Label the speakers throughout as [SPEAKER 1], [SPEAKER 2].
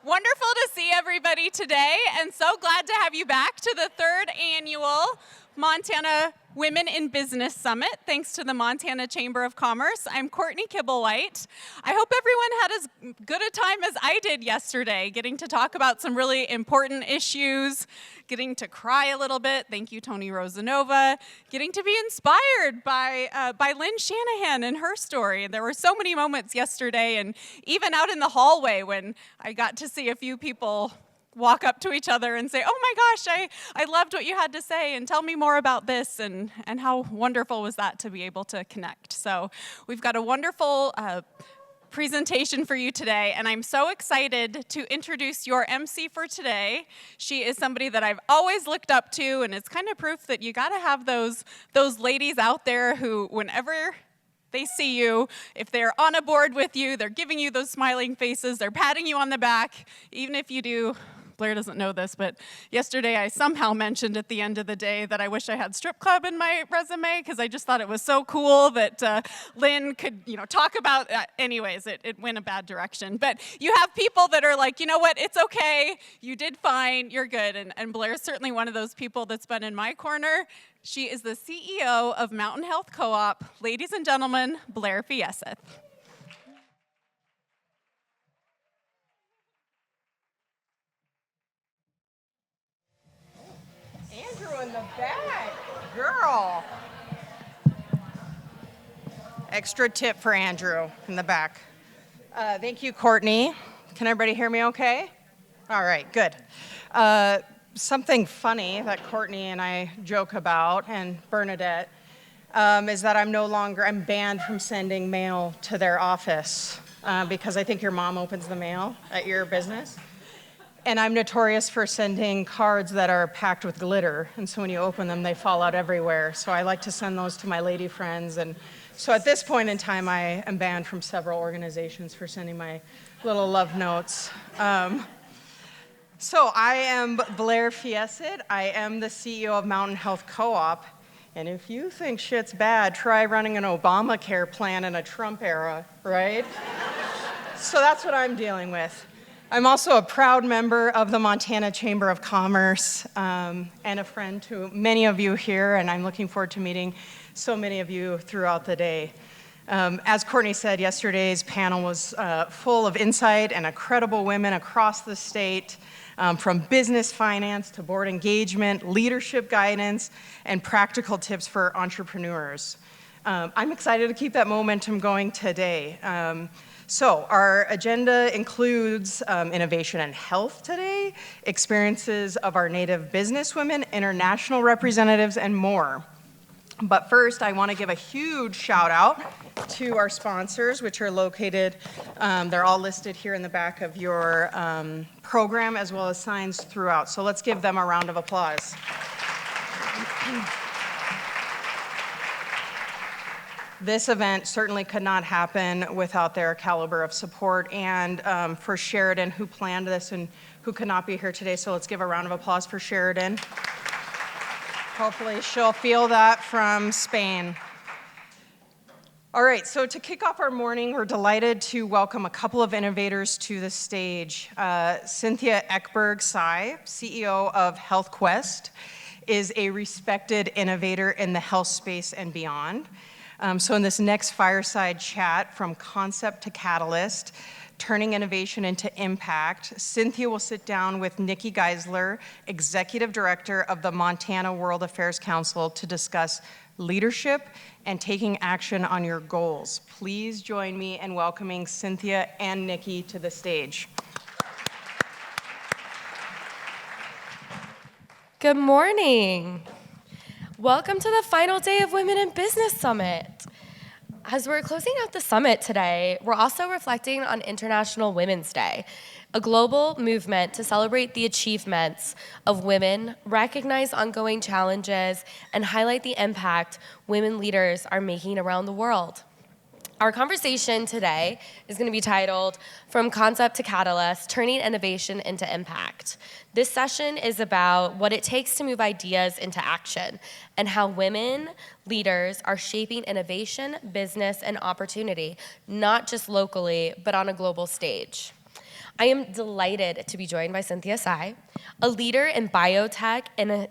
[SPEAKER 1] Wonderful to see everybody today, and so glad to have you back to the third annual Montana Women in Business Summit, thanks to the Montana Chamber of Commerce. I'm Courtney Kibblewhite. I hope everyone had as good a time as I did yesterday, getting to talk about some really important issues, getting to cry a little bit. Thank you, Tony Rosanova. Getting to be inspired by Lynn Shanahan and her story. There were so many moments yesterday, and even out in the hallway when I got to see a few people walk up to each other and say, oh my gosh, I loved what you had to say, and tell me more about this, and how wonderful was that to be able to connect. So we've got a wonderful presentation for you today, and I'm so excited to introduce your MC for today. She is somebody that I've always looked up to, and it's kind of proof that you gotta have those ladies out there who, whenever they see you, if they're on a board with you, they're giving you those smiling faces, they're patting you on the back, even if you do. Blair doesn't know this, but yesterday I somehow mentioned at the end of the day that I wish I had strip club in my resume because I just thought it was so cool that Lynn could, talk about. Anyways, it went a bad direction. But you have people that are like, you know what, it's okay, you did fine, you're good. And Blair's certainly one of those people that's been in my corner. She is the CEO of Mountain Health Co-op. Ladies and gentlemen, Blair Fieseth.
[SPEAKER 2] In the back, girl. Extra tip for Andrew in the back. Thank you, Courtney. Can everybody hear me okay? All right, good. Something funny that Courtney and I joke about, and Bernadette, is that I'm banned from sending mail to their office because I think your mom opens the mail at your business. And I'm notorious for sending cards that are packed with glitter, and so when you open them, they fall out everywhere. So I like to send those to my lady friends, and so at this point in time, I am banned from several organizations for sending my little love notes. So I am Blair Fieseth. I am the CEO of Mountain Health Co-op, and if you think shit's bad, try running an Obamacare plan in a Trump era, right? So that's what I'm dealing with. I'm also a proud member of the Montana Chamber of Commerce and a friend to many of you here, and I'm looking forward to meeting so many of you throughout the day. As Courtney said, yesterday's panel was full of insight and incredible women across the state, from business finance to board engagement, leadership guidance, and practical tips for entrepreneurs. I'm excited to keep that momentum going today. So our agenda includes innovation and health today, experiences of our Native businesswomen, international representatives, and more. But first, I want to give a huge shout out to our sponsors, which are located, they're all listed here in the back of your program, as well as signs throughout. So let's give them a round of applause. This event certainly could not happen without their caliber of support, and for Sheridan, who planned this and who could not be here today. So let's give a round of applause for Sheridan. Hopefully she'll feel that from Spain. All right, so to kick off our morning, we're delighted to welcome a couple of innovators to the stage. Cynthia Ekberg-Tsai, CEO of HealthQuest, is a respected innovator in the health space and beyond. So in this next fireside chat, from concept to catalyst, turning innovation into impact, Cynthia will sit down with Nikki Geisler, Executive Director of the Montana World Affairs Council, to discuss leadership and taking action on your goals. Please join me in welcoming Cynthia and Nikki to the stage.
[SPEAKER 3] Good morning. Welcome to the final day of Women in Business Summit. As we're closing out the summit today, we're also reflecting on International Women's Day, a global movement to celebrate the achievements of women, recognize ongoing challenges, and highlight the impact women leaders are making around the world. Our conversation today is going to be titled, From Concept to Catalyst, Turning Innovation into Impact. This session is about what it takes to move ideas into action and how women leaders are shaping innovation, business, and opportunity, not just locally, but on a global stage. I am delighted to be joined by Cynthia Tsai, a leader in biotech and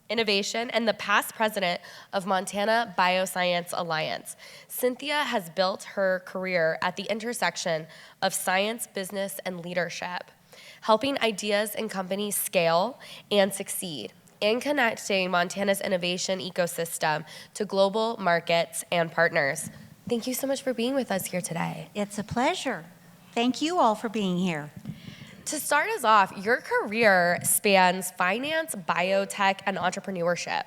[SPEAKER 3] innovation and the past president of Montana Bioscience Alliance. Cynthia has built her career at the intersection of science, business, and leadership, helping ideas and companies scale and succeed, and connecting Montana's innovation ecosystem to global markets and partners. Thank you so much for being with us here today.
[SPEAKER 4] It's a pleasure. Thank you all for being here.
[SPEAKER 3] To start us off, your career spans finance, biotech, and entrepreneurship.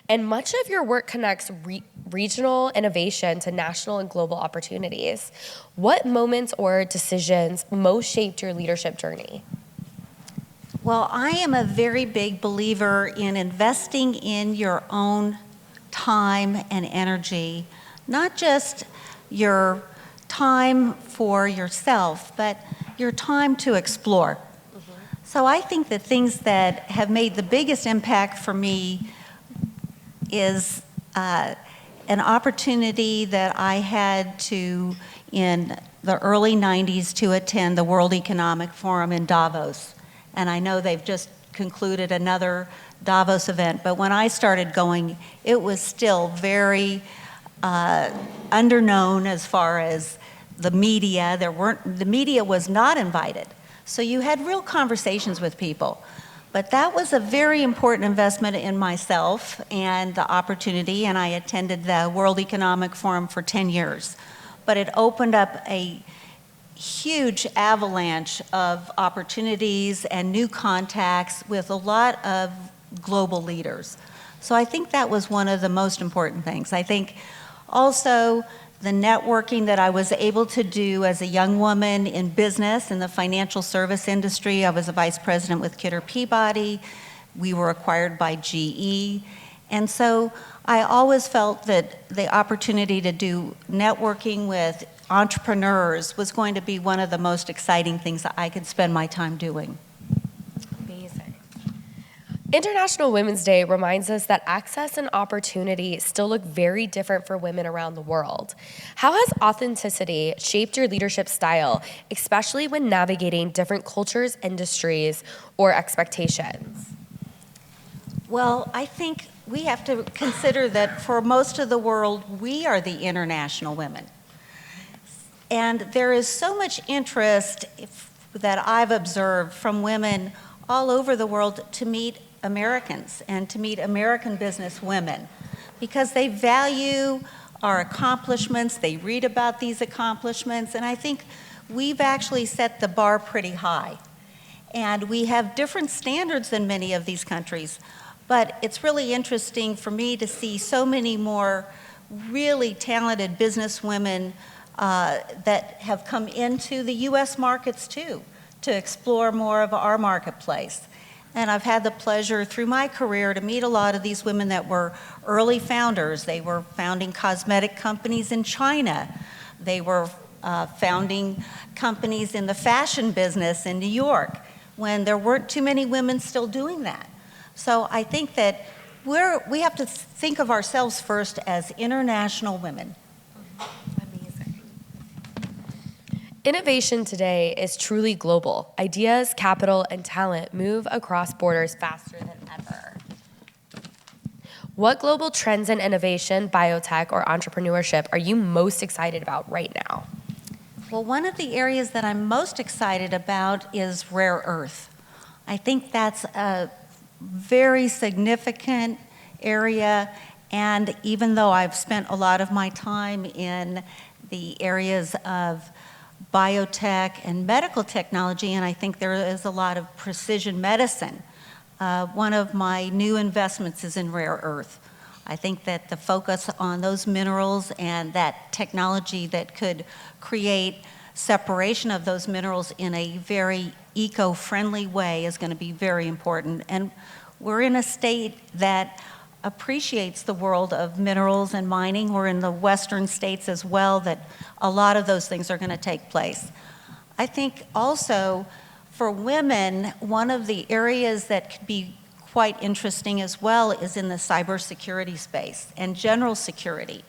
[SPEAKER 3] And much of your work connects regional innovation to national and global opportunities. What moments or decisions most shaped your leadership journey?
[SPEAKER 4] Well, I am a very big believer in investing in your own time and energy, not just your time for yourself, but your time to explore. So I think the things that have made the biggest impact for me is an opportunity that I had to, in the early 90s, to attend the World Economic Forum in Davos. And I know they've just concluded another Davos event, but when I started going, it was still very underknown as far as the media. The media was not invited. So you had real conversations with people. But that was a very important investment in myself and the opportunity, and I attended the World Economic Forum for 10 years. But it opened up a huge avalanche of opportunities and new contacts with a lot of global leaders. So I think that was one of the most important things. I think also the networking that I was able to do as a young woman in business in the financial service industry. I was a vice president with Kidder Peabody. We were acquired by GE. And so I always felt that the opportunity to do networking with entrepreneurs was going to be one of the most exciting things that I could spend my time doing.
[SPEAKER 3] Amazing. International Women's Day reminds us that access and opportunity still look very different for women around the world. How has authenticity shaped your leadership style, especially when navigating different cultures, industries, or expectations?
[SPEAKER 4] Well, I think we have to consider that for most of the world, we are the international women. And there is so much interest that I've observed from women all over the world to meet Americans and to meet American business women because they value our accomplishments, they read about these accomplishments, and I think we've actually set the bar pretty high. And we have different standards than many of these countries, but it's really interesting for me to see so many more really talented business women that have come into the U.S. markets too, to explore more of our marketplace. And I've had the pleasure through my career to meet a lot of these women that were early founders. They were founding cosmetic companies in China. They were founding companies in the fashion business in New York when there weren't too many women still doing that. So I think that we have to think of ourselves first as international women.
[SPEAKER 3] Innovation today is truly global. Ideas, capital, and talent move across borders faster than ever. What global trends in innovation, biotech, or entrepreneurship are you most excited about right now?
[SPEAKER 4] Well, one of the areas that I'm most excited about is rare earth. I think that's a very significant area, and even though I've spent a lot of my time in the areas of biotech and medical technology, and I think there is a lot of precision medicine. One of my new investments is in rare earth. I think that the focus on those minerals and that technology that could create separation of those minerals in a very eco-friendly way is going to be very important. And we're in a state that appreciates the world of minerals and mining. We're in the western states as well that a lot of those things are going to take place. I think also for women, one of the areas that could be quite interesting as well is in the cybersecurity space and general security.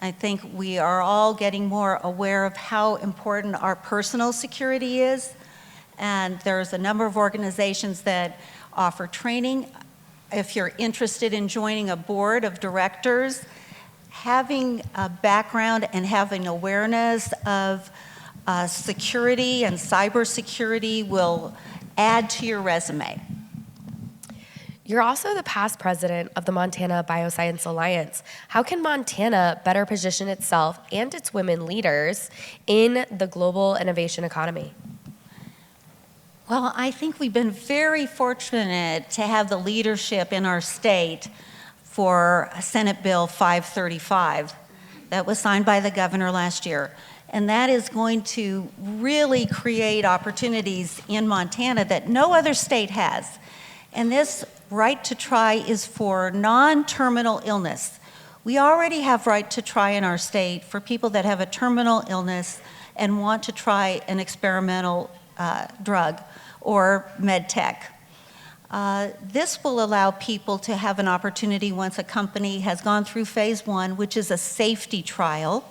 [SPEAKER 4] I think we are all getting more aware of how important our personal security is, and there's a number of organizations that offer training. If you're interested in joining a board of directors, having a background and having awareness of security and cybersecurity will add to your resume.
[SPEAKER 3] You're also the past president of the Montana Bioscience Alliance. How can Montana better position itself and its women leaders in the global innovation economy?
[SPEAKER 4] Well, I think we've been very fortunate to have the leadership in our state for Senate Bill 535 that was signed by the governor last year. And that is going to really create opportunities in Montana that no other state has. And this right to try is for non-terminal illness. We already have right to try in our state for people that have a terminal illness and want to try an experimental drug or med tech. This will allow people to have an opportunity once a company has gone through phase 1, which is a safety trial,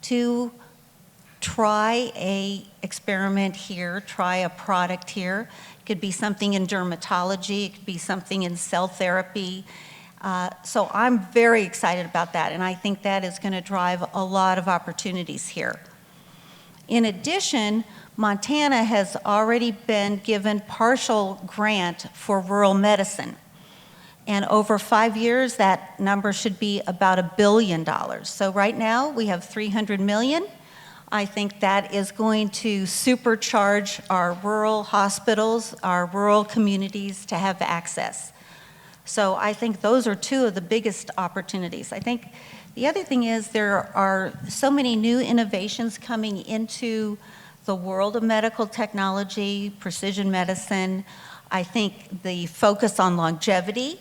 [SPEAKER 4] to try a experiment here, try a product here. It could be something in dermatology, it could be something in cell therapy. So I'm very excited about that, and I think that is going to drive a lot of opportunities here. In addition, Montana has already been given partial grant for rural medicine. And over 5 years, that number should be about $1 billion. So right now, we have $300 million. I think that is going to supercharge our rural hospitals, our rural communities to have access. So I think those are two of the biggest opportunities. I think the other thing is there are so many new innovations coming into the world of medical technology, precision medicine. I think the focus on longevity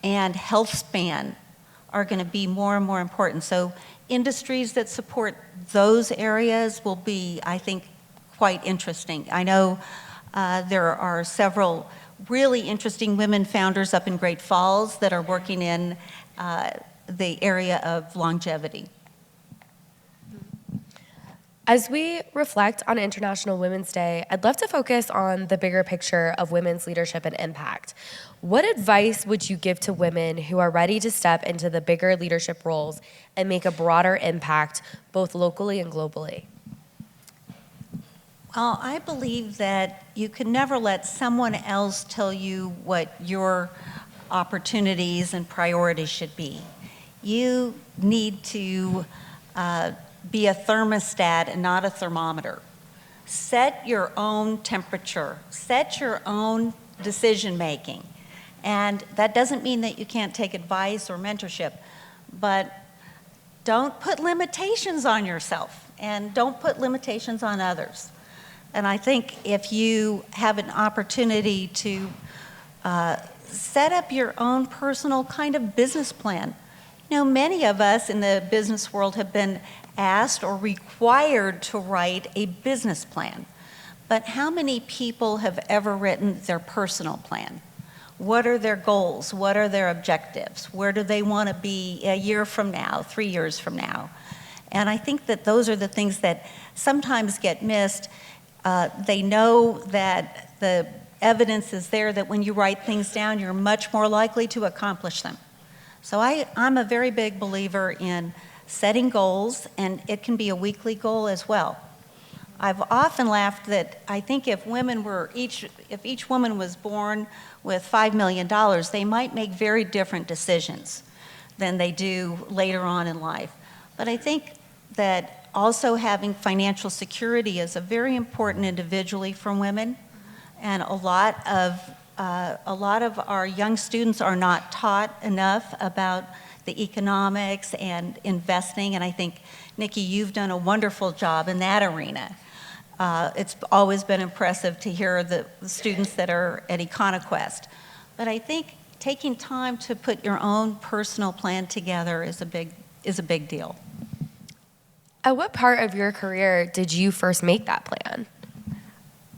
[SPEAKER 4] and health span are going to be more and more important. So industries that support those areas will be, I think, quite interesting. I know there are several really interesting women founders up in Great Falls that are working in the area of longevity.
[SPEAKER 3] As we reflect on International Women's Day, I'd love to focus on the bigger picture of women's leadership and impact. What advice would you give to women who are ready to step into the bigger leadership roles and make a broader impact, both locally and globally?
[SPEAKER 4] Well, I believe that you can never let someone else tell you what your opportunities and priorities should be. You need to be a thermostat and not a thermometer. Set your own temperature, set your own decision making. And that doesn't mean that you can't take advice or mentorship, but don't put limitations on yourself and don't put limitations on others. And I think if you have an opportunity to set up your own personal kind of business plan. You know, many of us in the business world have been asked or required to write a business plan. But how many people have ever written their personal plan? What are their goals? What are their objectives? Where do they want to be a year from now, 3 years from now? And I think that those are the things that sometimes get missed. They know that the evidence is there that when you write things down, you're much more likely to accomplish them. So I'm a very big believer in setting goals, and it can be a weekly goal as well. I've often laughed that I think if each woman was born with $5 million, they might make very different decisions than they do later on in life. But I think that also having financial security is a very important individually for women, and a lot of our young students are not taught enough about the economics and investing, and I think, Nikki, you've done a wonderful job in that arena. It's always been impressive to hear the students that are at EconoQuest. But I think taking time to put your own personal plan together is a big deal.
[SPEAKER 3] At what part of your career did you first make that plan?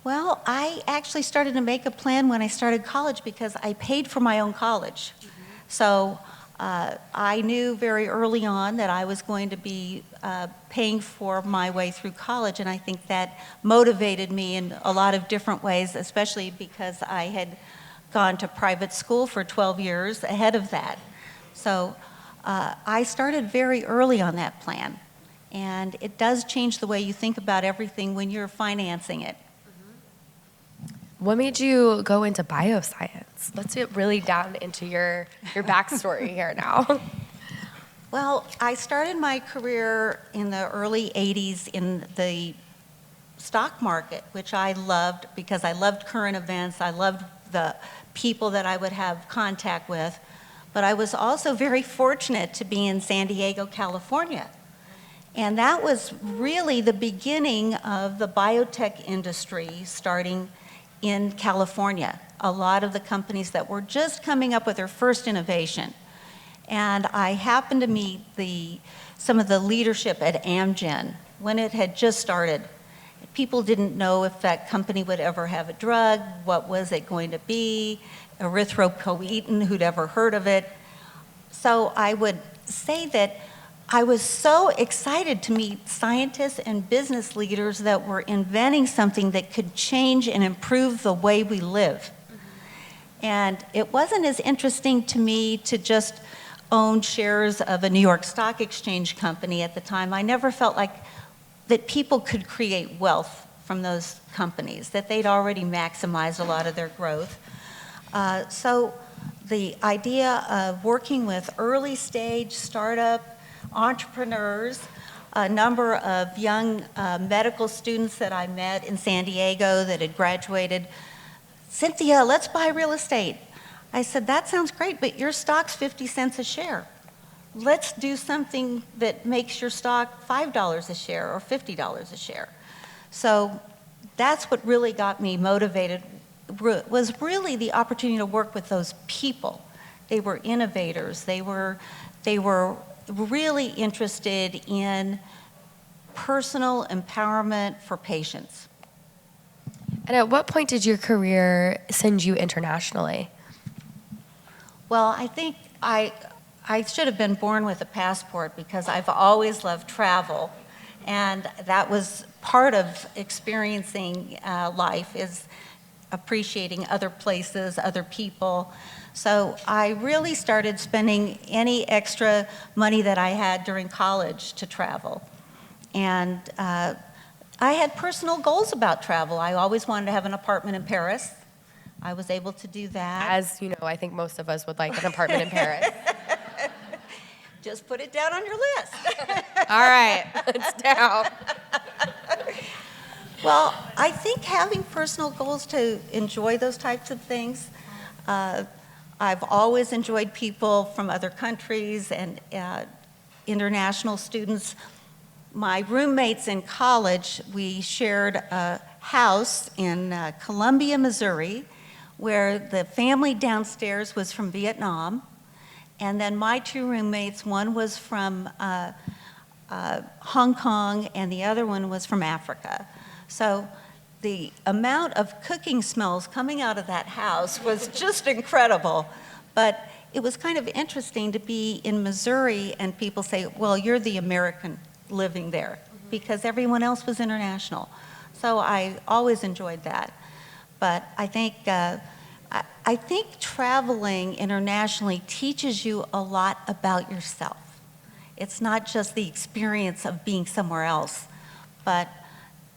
[SPEAKER 4] Well, I actually started to make a plan when I started college because I paid for my own college. So I knew very early on that I was going to be paying for my way through college, and I think that motivated me in a lot of different ways, especially because I had gone to private school for 12 years ahead of that. So I started very early on that plan, and it does change the way you think about everything when you're financing it.
[SPEAKER 3] What made you go into bioscience? Let's get really down into your backstory here now.
[SPEAKER 4] Well, I started my career in the early 80s in the stock market, which I loved because I loved current events. I loved the people that I would have contact with. But I was also very fortunate to be in San Diego, California. And that was really the beginning of the biotech industry starting in California. A lot of the companies that were just coming up with their first innovation. And I happened to meet some of the leadership at Amgen when it had just started. People didn't know if that company would ever have a drug, what was it going to be, erythropoietin, who'd ever heard of it. So I would say that I was so excited to meet scientists and business leaders that were inventing something that could change and improve the way we live. And it wasn't as interesting to me to just own shares of a New York Stock Exchange company at the time. I never felt like that people could create wealth from those companies, that they'd already maximized a lot of their growth. So the idea of working with early stage startup entrepreneurs, a number of young medical students that I met in San Diego that had graduated, Cynthia, let's buy real estate. I said, that sounds great, but your stock's 50 cents a share. Let's do something that makes your stock $5 a share or $50 a share. So that's what really got me motivated, was really the opportunity to work with those people. They were innovators. They were really interested in personal empowerment for patients.
[SPEAKER 3] And at what point did your career send you internationally?
[SPEAKER 4] Well, I think I should have been born with a passport because I've always loved travel. And that was part of experiencing life, is appreciating other places, other people. So I really started spending any extra money that I had during college to travel. And I had personal goals about travel. I always wanted to have an apartment in Paris. I was able to do that.
[SPEAKER 3] As you know, I think most of us would like an apartment in Paris.
[SPEAKER 4] Just put it down on your list.
[SPEAKER 3] All right, it's down.
[SPEAKER 4] Well, I think having personal goals to enjoy those types of things, I've always enjoyed people from other countries and international students. My roommates in college, we shared a house in Columbia, Missouri, where the family downstairs was from Vietnam. And then my two roommates, one was from Hong Kong and the other one was from Africa. So the amount of cooking smells coming out of that house was just incredible. But it was kind of interesting to be in Missouri and people say, well, you're the American living there, because everyone else was international. So I always enjoyed that. But I think traveling internationally teaches you a lot about yourself. It's not just the experience of being somewhere else, but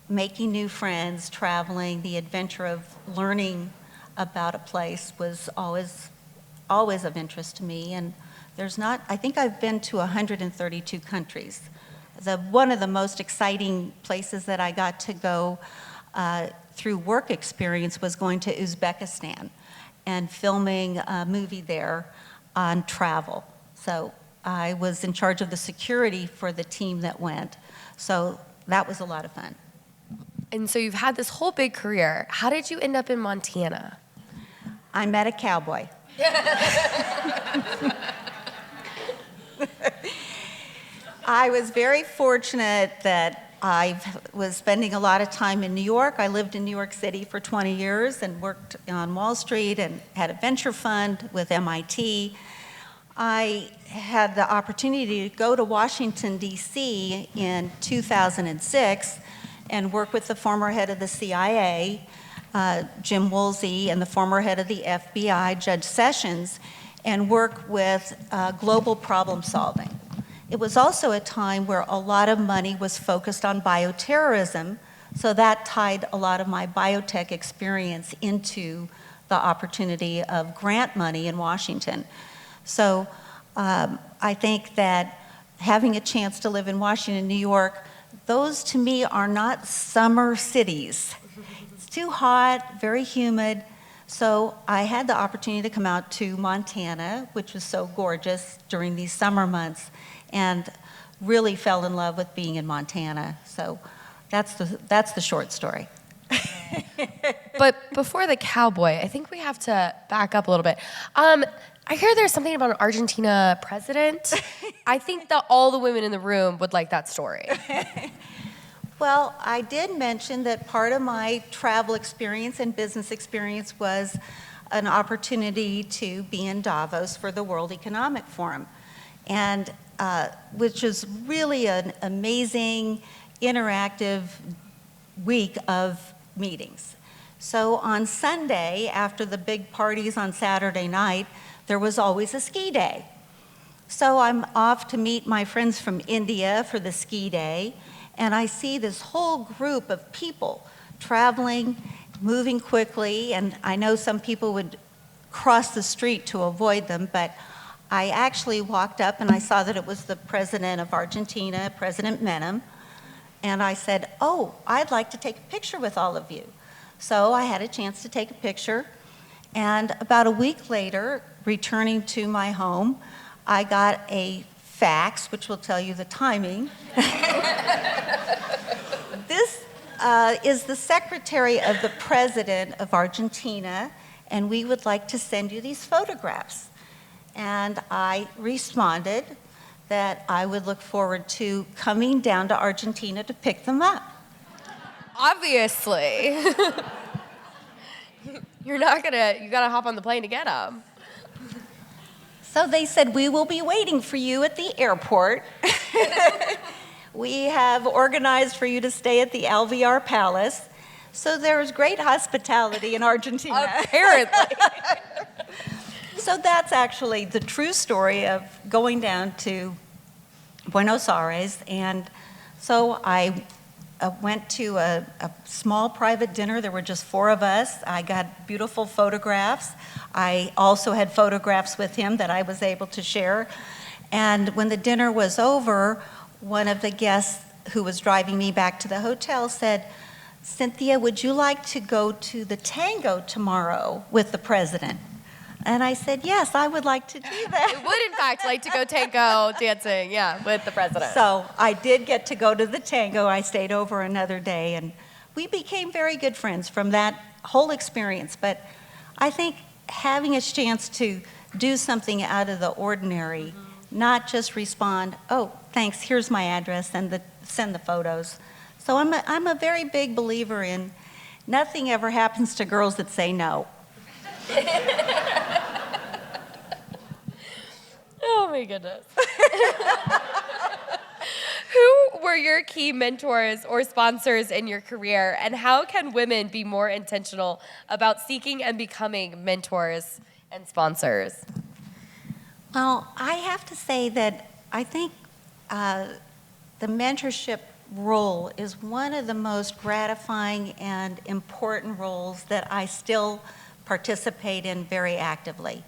[SPEAKER 4] making new friends, traveling, the adventure of learning about a place was always of interest to me. And I think I've been to 132 countries. One of the most exciting places that I got to go through work experience was going to Uzbekistan and filming a movie there on travel. So I was in charge of the security for the team that went. So that was a lot of fun.
[SPEAKER 3] And so you've had this whole big career. How did you end up in Montana?
[SPEAKER 4] I met a cowboy. I was very fortunate that I was spending a lot of time in New York. I lived in New York City for 20 years and worked on Wall Street and had a venture fund with MIT. I had the opportunity to go to Washington, D.C. in 2006 and work with the former head of the CIA, Jim Woolsey, and the former head of the FBI, Judge Sessions, and work with global problem solving. It was also a time where a lot of money was focused on bioterrorism, so that tied a lot of my biotech experience into the opportunity of grant money in Washington. So I think that having a chance to live in Washington, New York, those to me are not summer cities. It's too hot, very humid. So I had the opportunity to come out to Montana, which was so gorgeous during these summer months, and really fell in love with being in Montana. So that's the short story.
[SPEAKER 3] But before the cowboy, I think we have to back up a little bit. I hear there's something about an Argentina president. I think that all the women in the room would like that story.
[SPEAKER 4] Well, I did mention that part of my travel experience and business experience was an opportunity to be in Davos for the World Economic Forum, and which is really an amazing, interactive week of meetings. So on Sunday, after the big parties on Saturday night, there was always a ski day. So I'm off to meet my friends from India for the ski day, and I see this whole group of people traveling, moving quickly, and I know some people would cross the street to avoid them, but I actually walked up and I saw that it was the president of Argentina, President Menem, and I said, "Oh, I'd like to take a picture with all of you." So I had a chance to take a picture, and about a week later, returning to my home, I got a fax, which will tell you the timing. This is the secretary of the president of Argentina, and we would like to send you these photographs. And I responded that I would look forward to coming down to Argentina to pick them up.
[SPEAKER 3] Obviously. You gotta hop on the plane to get them.
[SPEAKER 4] So they said, "We will be waiting for you at the airport. We have organized for you to stay at the Alvear Palace." So there was great hospitality in Argentina.
[SPEAKER 3] Apparently.
[SPEAKER 4] So that's actually the true story of going down to Buenos Aires. And so I went to a small private dinner. There were just 4 of us. I got beautiful photographs. I also had photographs with him that I was able to share. And when the dinner was over, one of the guests who was driving me back to the hotel said, "Cynthia, would you like to go to the tango tomorrow with the president?" And I said, "Yes, I would like to do that."
[SPEAKER 3] I would, in fact, like to go tango dancing, with the president.
[SPEAKER 4] So I did get to go to the tango. I stayed over another day, and we became very good friends from that whole experience. But I think having a chance to do something out of the ordinary, not just respond, "Oh, thanks, here's my address," and send the photos. So I'm a very big believer in nothing ever happens to girls that say no.
[SPEAKER 3] Oh my goodness. Who were your key mentors or sponsors in your career, and how can women be more intentional about seeking and becoming mentors and sponsors?
[SPEAKER 4] Well, I have to say that I think the mentorship role is one of the most gratifying and important roles that I still participate in very actively.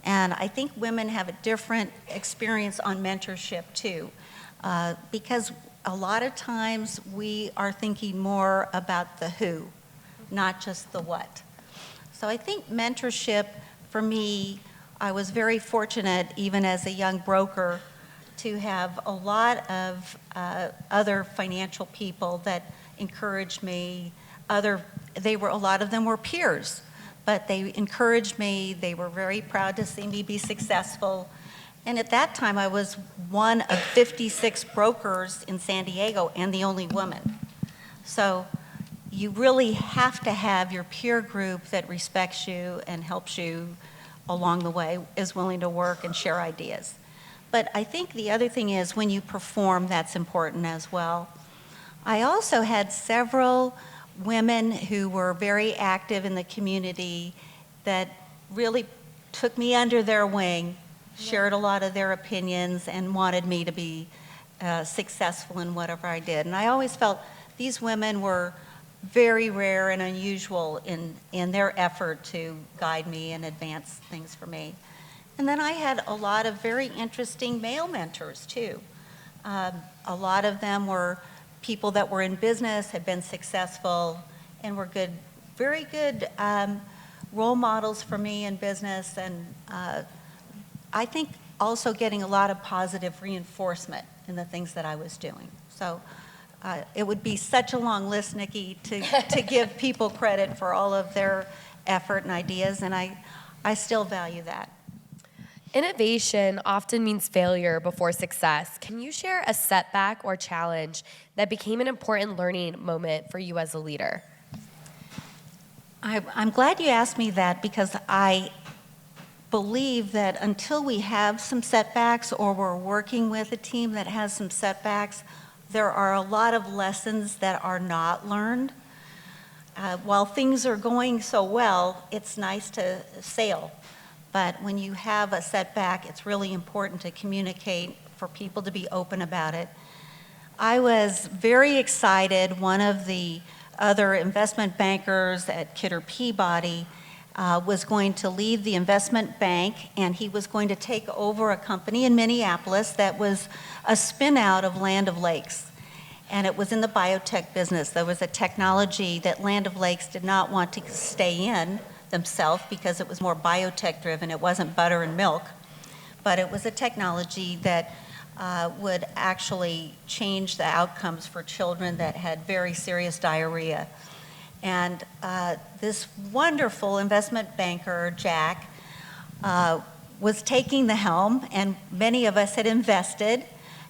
[SPEAKER 4] And I think women have a different experience on mentorship too, because a lot of times we are thinking more about the who, not just the what. So I think mentorship, for me, I was very fortunate, even as a young broker, to have a lot of other financial people that encouraged me. A lot of them were peers, but they encouraged me. They were very proud to see me be successful. And at that time, I was one of 56 brokers in San Diego and the only woman. So you really have to have your peer group that respects you and helps you along the way, is willing to work and share ideas. But I think the other thing is when you perform, that's important as well. I also had several women who were very active in the community that really took me under their wing, shared a lot of their opinions, and wanted me to be successful in whatever I did. And I always felt these women were very rare and unusual in their effort to guide me and advance things for me. And then I had a lot of very interesting male mentors too. A lot of them were people that were in business, had been successful, and were good, very good role models for me in business. And I think also getting a lot of positive reinforcement in the things that I was doing. So it would be such a long list, Nikki, to give people credit for all of their effort and ideas, and I still value that.
[SPEAKER 3] Innovation often means failure before success. Can you share a setback or challenge that became an important learning moment for you as a leader?
[SPEAKER 4] I'm glad you asked me that because I believe that until we have some setbacks or we're working with a team that has some setbacks, there are a lot of lessons that are not learned. While things are going so well, it's nice to sail. But when you have a setback, it's really important to communicate, for people to be open about it. I was very excited. One of the other investment bankers at Kidder Peabody was going to leave the investment bank, and he was going to take over a company in Minneapolis that was a spin-out of Land O'Lakes. And it was in the biotech business. There was a technology that Land O'Lakes did not want to stay in themselves because it was more biotech driven. It wasn't butter and milk, but it was a technology that would actually change the outcomes for children that had very serious diarrhea. And this wonderful investment banker, Jack, was taking the helm, and many of us had invested.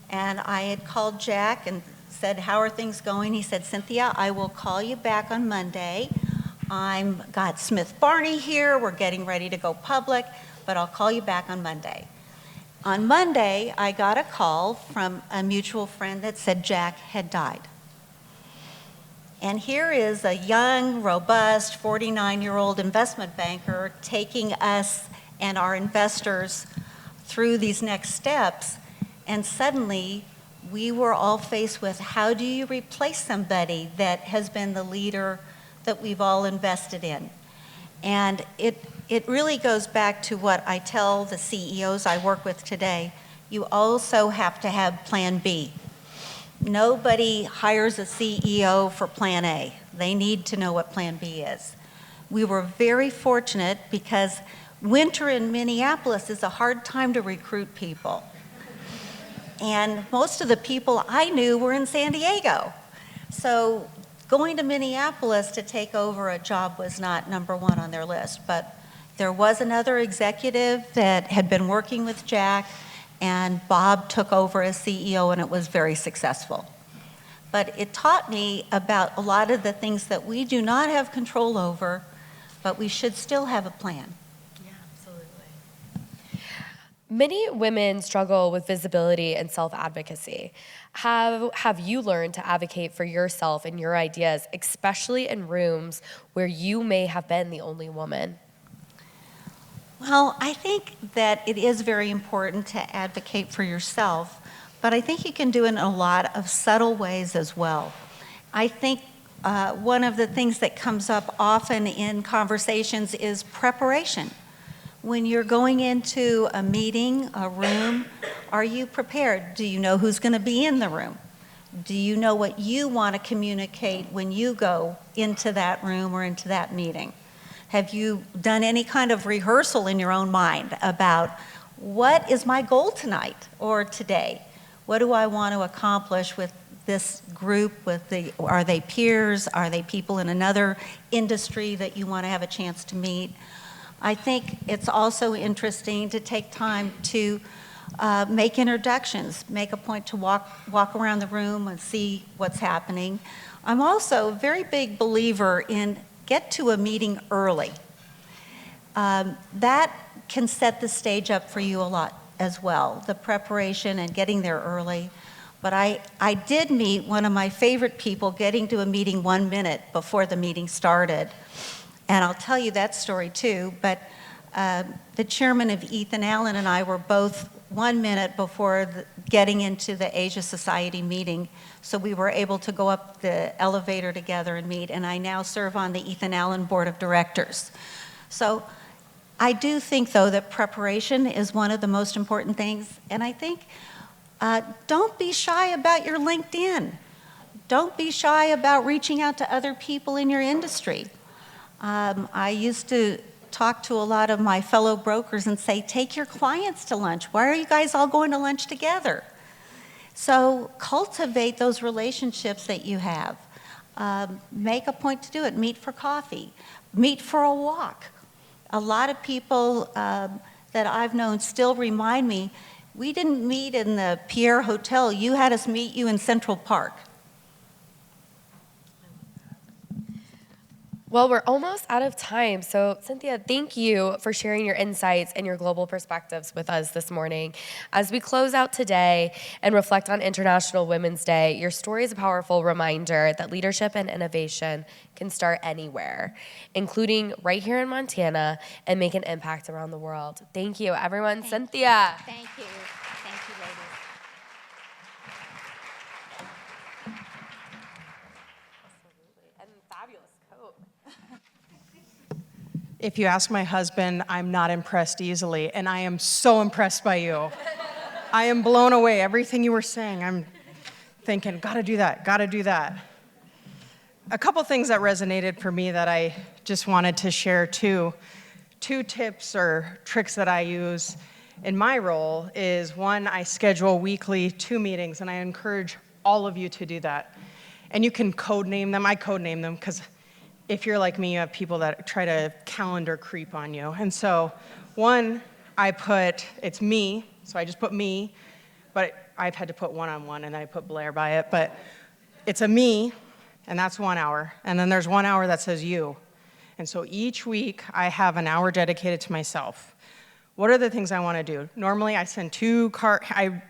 [SPEAKER 4] And I had called Jack and said, "How are things going?" He said, "Cynthia, I will call you back on Monday. I've got Smith Barney here. We're getting ready to go public, but I'll call you back on Monday." On Monday, I got a call from a mutual friend that said Jack had died. And here is a young, robust, 49-year-old investment banker taking us and our investors through these next steps. And suddenly, we were all faced with, how do you replace somebody that has been the leader that we've all invested in? And it really goes back to what I tell the CEOs I work with today. You also have to have plan B. Nobody hires a CEO for plan A. They need to know what plan B is. We were very fortunate because winter in Minneapolis is a hard time to recruit people. And most of the people I knew were in San Diego. So going to Minneapolis to take over a job was not number one on their list. But there was another executive that had been working with Jack, and Bob took over as CEO, and it was very successful. But it taught me about a lot of the things that we do not have control over, but we should still have a plan.
[SPEAKER 3] Many women struggle with visibility and self-advocacy. Have you learned to advocate for yourself and your ideas, especially in rooms where you may have been the only woman?
[SPEAKER 4] Well, I think that it is very important to advocate for yourself, but I think you can do it in a lot of subtle ways as well. I think one of the things that comes up often in conversations is preparation. When you're going into a meeting, a room, are you prepared? Do you know who's going to be in the room? Do you know what you want to communicate when you go into that room or into that meeting? Have you done any kind of rehearsal in your own mind about what is my goal tonight or today? What do I want to accomplish with this group? Are they peers? Are they people in another industry that you want to have a chance to meet? I think it's also interesting to take time to make introductions, make a point to walk around the room and see what's happening. I'm also a very big believer in get to a meeting early. That can set the stage up for you a lot as well, the preparation and getting there early. But I did meet one of my favorite people getting to a meeting 1 minute before the meeting started. And I'll tell you that story too, but the chairman of Ethan Allen and I were both 1 minute before getting into the Asia Society meeting, so we were able to go up the elevator together and meet, and I now serve on the Ethan Allen Board of Directors. So I do think, though, that preparation is one of the most important things, and I think don't be shy about your LinkedIn. Don't be shy about reaching out to other people in your industry. I used to talk to a lot of my fellow brokers and say, take your clients to lunch. Why are you guys all going to lunch together? So cultivate those relationships that you have. Make a point to do it. Meet for coffee. Meet for a walk. A lot of people that I've known still remind me, we didn't meet in the Pierre Hotel. You had us meet you in Central Park.
[SPEAKER 3] Well, we're almost out of time. So, Cynthia, thank you for sharing your insights and your global perspectives with us this morning. As we close out today and reflect on International Women's Day, your story is a powerful reminder that leadership and innovation can start anywhere, including right here in Montana, and make an impact around the world. Thank you, everyone. Cynthia.
[SPEAKER 4] Thank you. Thank you, ladies.
[SPEAKER 3] And fabulous coat.
[SPEAKER 2] If you ask my husband, I'm not impressed easily, and I am so impressed by you. I am blown away. Everything you were saying, I'm thinking, gotta do that, gotta do that. A couple things that resonated for me that I just wanted to share too. 2 tips or tricks that I use in my role is, 1, I schedule weekly 2 meetings, and I encourage all of you to do that. And you can code name them. I code name them because if you're like me, you have people that try to calendar creep on you. And so 1, it's me, so I just put me, but I've had to put one-on-one, and then I put Blair by it, but it's a me, and that's 1 hour. And then there's 1 hour that says you. And so each week, I have an hour dedicated to myself. What are the things I want to do? Normally, I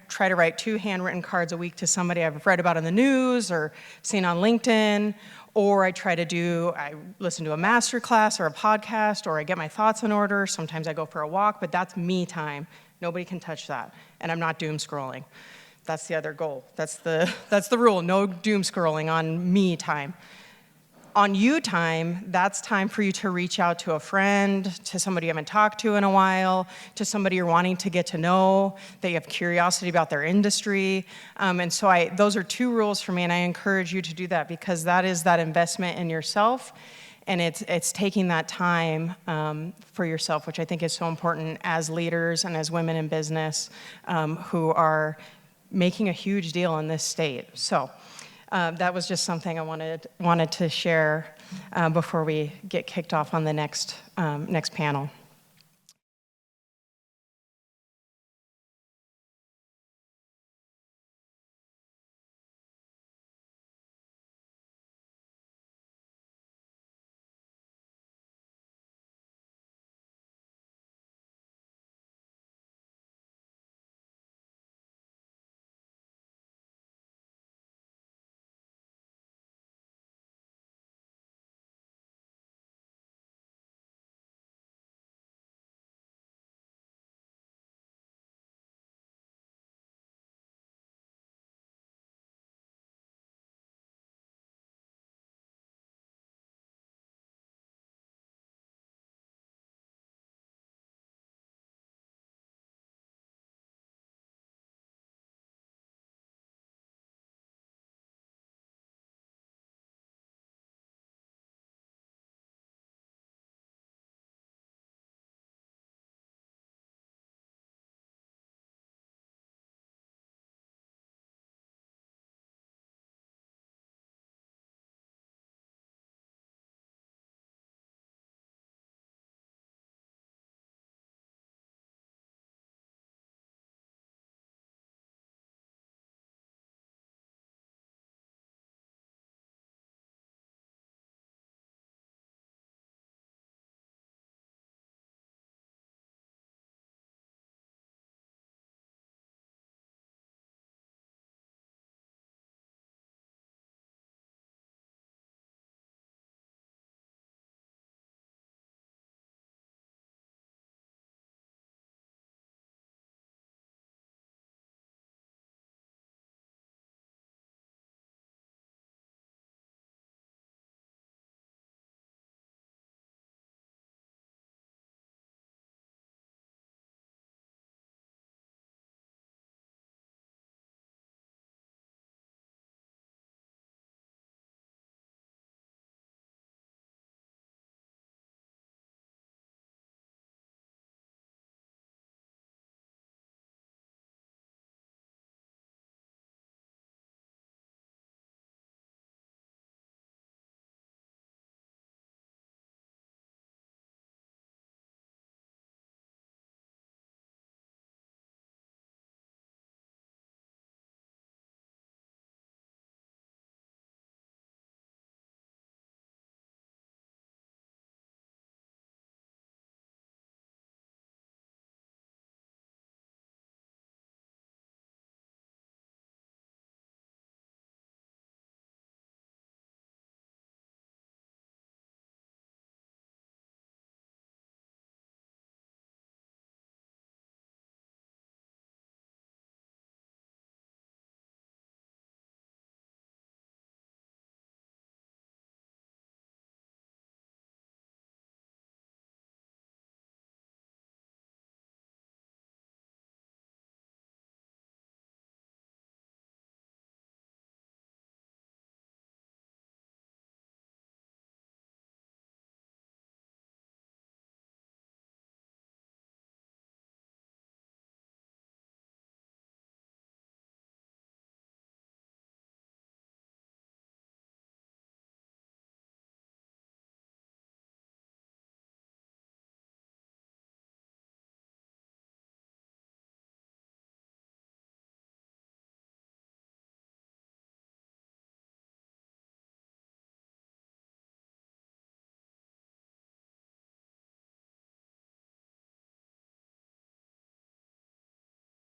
[SPEAKER 2] try to write 2 handwritten cards a week to somebody I've read about in the news or seen on LinkedIn, or I listen to a master class or a podcast, or I get my thoughts in order. Sometimes I go for a walk, but that's me time. Nobody can touch that. And I'm not doom scrolling. That's the other goal. That's the rule. No doom scrolling on me time. On you time, that's time for you to reach out to a friend, to somebody you haven't talked to in a while, to somebody you're wanting to get to know, that you have curiosity about their industry. And so those are 2 rules for me, and I encourage you to do that, because that is that investment in yourself, and it's taking that time for yourself, which I think is so important as leaders and as women in business who are making a huge deal in this state. So. That was just something I wanted to share before we get kicked off on the next panel.